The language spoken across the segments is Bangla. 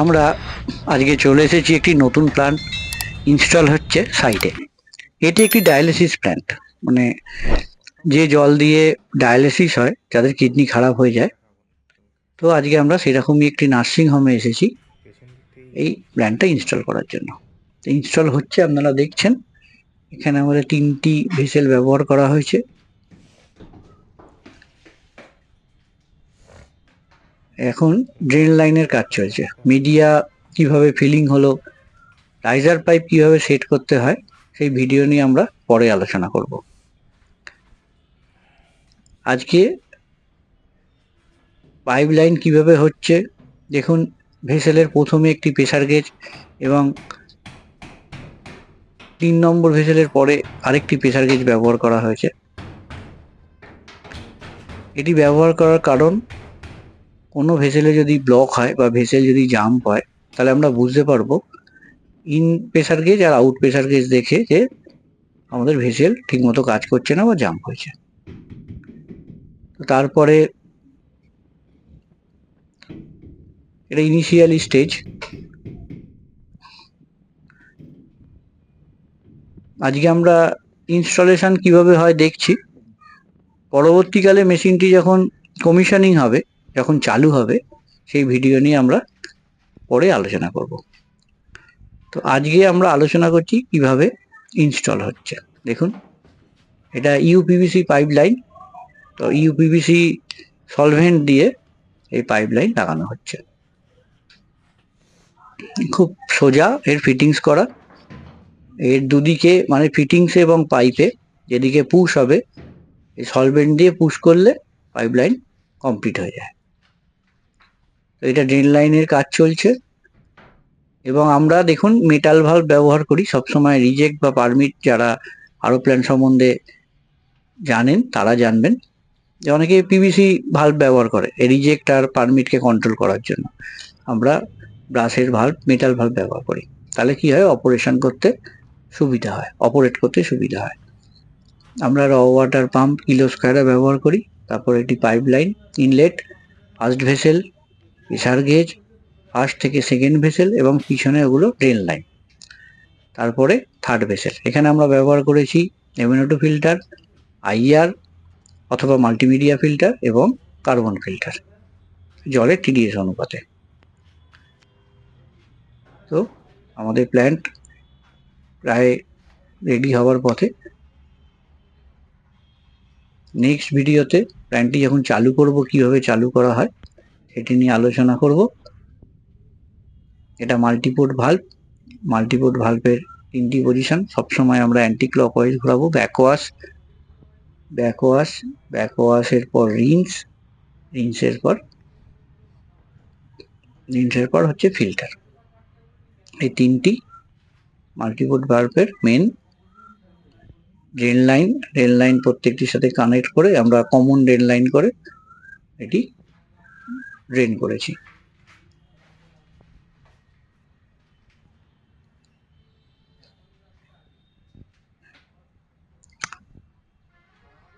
আমরা আজকে চলে এসেছি একটি নতুন প্ল্যান্ট ইনস্টল হচ্ছে সাইটে। এটি একটি ডায়ালিসিস প্ল্যান্ট, মানে যে জল দিয়ে ডায়ালিসিস হয় যাদের কিডনি খারাপ হয়ে যায়। তো আজকে আমরা সেরকমই একটি নার্সিং হোমে এসেছি এই প্ল্যান্টটা ইনস্টল করার জন্য। ইনস্টল হচ্ছে, আপনারা দেখছেন এখানে আমাদের 3টি ভেসেল ব্যবহার করা হয়েছে। এখন ড্রেন লাইনের কাজ চলছে। মিডিয়া কিভাবে ফিলিং হলো, রাইজার পাইপ কিভাবে সেট করতে হয়, সেই ভিডিও নিয়ে আমরা পরে আলোচনা করব। আজকে পাইপ লাইন কিভাবে হচ্ছে দেখুন। ভেসেলের প্রথমে একটি প্রেসার গেজ এবং 3 নম্বর ভেসেলের পরে আরেকটি প্রেসার গেজ ব্যবহার করা হয়েছে। এটি ব্যবহার করার কারণ, কোনো ভেসেলে যদি ব্লক হয় বা ভেসেল যদি জাম্প হয়, তাহলে আমরা বুঝতে পারবো ইন প্রেসার গেজ আর আউট প্রেসার গেজ দেখে যে আমাদের ভেসেল ঠিকমতো কাজ করছে না বা জাম্প হয়েছে। তারপরে এটা ইনিশিয়াল স্টেজ। আজকে আমরা ইনস্টলেশন কিভাবে হয় দেখছি। পরবর্তীকালে মেশিনটি যখন কমিশনিং হবে, যখন চালু হবে, সেই ভিডিও নিয়ে আমরা পরে আলোচনা করব। তো আজকে আমরা আলোচনা করছি কিভাবে ইনস্টল হচ্ছে। দেখুন, এটা ইউপিভিসি পাইপ লাইন। তো ইউপিভিসি সলভেন্ট দিয়ে এই পাইপ লাইন লাগানো হচ্ছে। খুব সোজা এর ফিটিংস করা। এর দুদিকে মানে ফিটিংসে এবং পাইপে যেদিকে পুশ হবে, এই সলভেন্ট দিয়ে পুশ করলে পাইপ লাইন কমপ্লিট হয়ে যায়। তো এটা ড্রেন লাইনের কাজ চলছে। এবং আমরা দেখুন মেটাল ভাল্ব ব্যবহার করি সবসময়। রিজেক্ট বা পারমিট যারা আরো প্ল্যান সম্বন্ধে জানেন তারা জানবেন যে অনেকে পিভিসি ভাল্ব ব্যবহার করে এই রিজেক্ট আর পারমিটকে কন্ট্রোল করার জন্য। আমরা ব্রাশের ভাল্ব, মেটাল ভাল্ব ব্যবহার করি। তাহলে কি হয়, অপারেশন করতে সুবিধা হয়, অপারেট করতে সুবিধা হয়। আমরা র ওয়াটার পাম্প কিলো স্কয়ারে ব্যবহার করি। তারপর এটি pipe line, inlet, first vessel, pressure gauge, first থেকে সেকেন্ড ভেসেল এবং পিছনে ওগুলো ড্রেন লাইন। তারপরে থার্ড ভেসেল। এখানে আমরা ব্যবহার করেছি এমএনও2 ফিল্টার, আইআর অথবা মাল্টিমিডিয়া ফিল্টার এবং কার্বন ফিল্টার জলের টিডিএস অনুপাতে। তো আমাদের প্ল্যান্ট প্রায় রেডি হওয়ার পথে। নেক্সট ভিডিওতে প্ল্যান্টটি যখন চালু করব কিভাবে চালু করা হয় সেটি নিয়ে আলোচনা করব। এটা মাল্টিপোর্ট ভাল্ব। মাল্টিপোর্ট ভাল্বের 3টি পজিশন। সবসময় আমরা অ্যান্টি ক্লকওয়াইজ ঘোরাবো। ব্যাকওয়াশ, ব্যাকওয়াশ, ব্যাকওয়াশের পর রিন্স, রিন্সের পর হচ্ছে ফিল্টার। এই 3টি মাল্টিপোর্ট ভাল্বের main. Drain line, rail line প্রত্যেকটির সাথে কানেক্ট করে আমরা কমন ড্রেন লাইন করে এটি ড্রেন করেছি।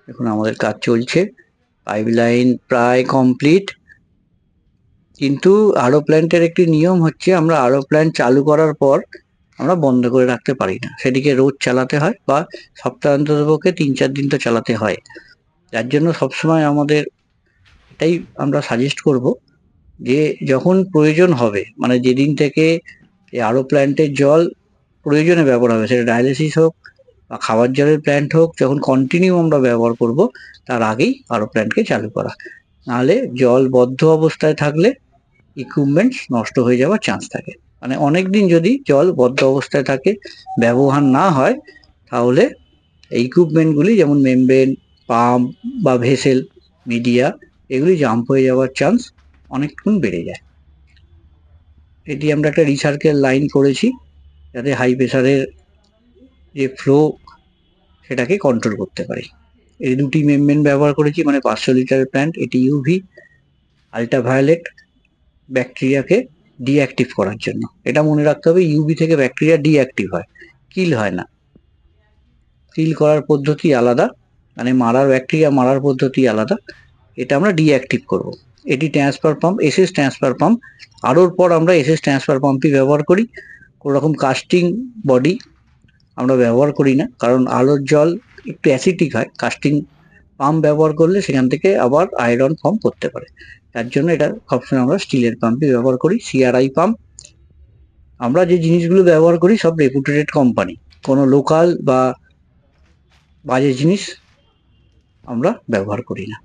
এখন আমাদের কাজ চলছে। পাইপ লাইন প্রায় কমপ্লিট। কিন্তু আরো প্ল্যান্টের একটি নিয়ম হচ্ছে, আমরা আরো প্ল্যান্ট চালু করার পর আমরা বন্ধ করে রাখতে পারি না। সেটিকে রোজ চালাতে হয় বা সপ্তাহ অন্ততপক্ষে 3-4 দিন তো চালাতে হয়। যার জন্য সবসময় আমাদের এটাই আমরা সাজেস্ট করব যে যখন প্রয়োজন হবে, মানে যেদিন থেকে এই আরো প্ল্যান্টের জল প্রয়োজনে ব্যবহার হবে, সেটা ডায়ালিসিস হোক বা খাবার জলের প্ল্যান্ট হোক, যখন কন্টিনিউ আমরা ব্যবহার করব তার আগেই আরো প্ল্যান্টকে চালু করা। নাহলে জল বদ্ধ অবস্থায় থাকলে ইকুইপমেন্টস নষ্ট হয়ে যাওয়ার চান্স থাকে। মানে অনেক দিন যদি জল বদ্ধ অবস্থায় থাকে, ব্যবহার না হয়, তাহলে এই ইকুইপমেন্টগুলি যেমন মেমব্রেন, পাম্প বা ভেসেল, মিডিয়া, এগুলি জাম্প হয়ে যাওয়ার চান্স অনেকক্ষণ বেড়ে যায়। এটি আমরা একটা রিসার্কেল লাইন করেছি যাতে হাই প্রেসারের যে ফ্লো সেটাকে কন্ট্রোল করতে পারি। এই 2টি মেমব্রেন ব্যবহার করেছি, মানে 500 লিটারের প্ল্যান্ট। এটি ইউভি, আল্ট্রাভায়োলেট, ব্যাকটেরিয়াকে ডিঅ্যাক্টিভ করার জন্য। এটা মনে রাখতে হবে, ইউভি থেকে ব্যাকটেরিয়া ডিঅ্যাক্টিভ হয়, কিল হয় না। কিল করার পদ্ধতি আলাদা, মানে ব্যাকটেরিয়া মারার পদ্ধতি আলাদা। এটা আমরা ডিঅ্যাক্টিভ করব। এটি transfer pump, SS transfer pump. আরোর পর আমরা এসএস ট্রান্সফার পাম্পই ব্যবহার করি। কোনো রকম কাস্টিং বডি আমরা ব্যবহার করি না, কারণ আলোর জল একটু অ্যাসিডিক হয়। কাস্টিং পাম্প ব্যবহার করলে সেখান থেকে আবার আয়রন ফর্ম করতে পারে। তার জন্য এটা সবসময় আমরা স্টিলের পাম্পই ব্যবহার করি। সিআরআই পাম্প, আমরা যে জিনিসগুলো ব্যবহার করি সব রেপুটেড কোম্পানি, কোনো লোকাল বা বাজে জিনিস আমরা ব্যবহার করি না।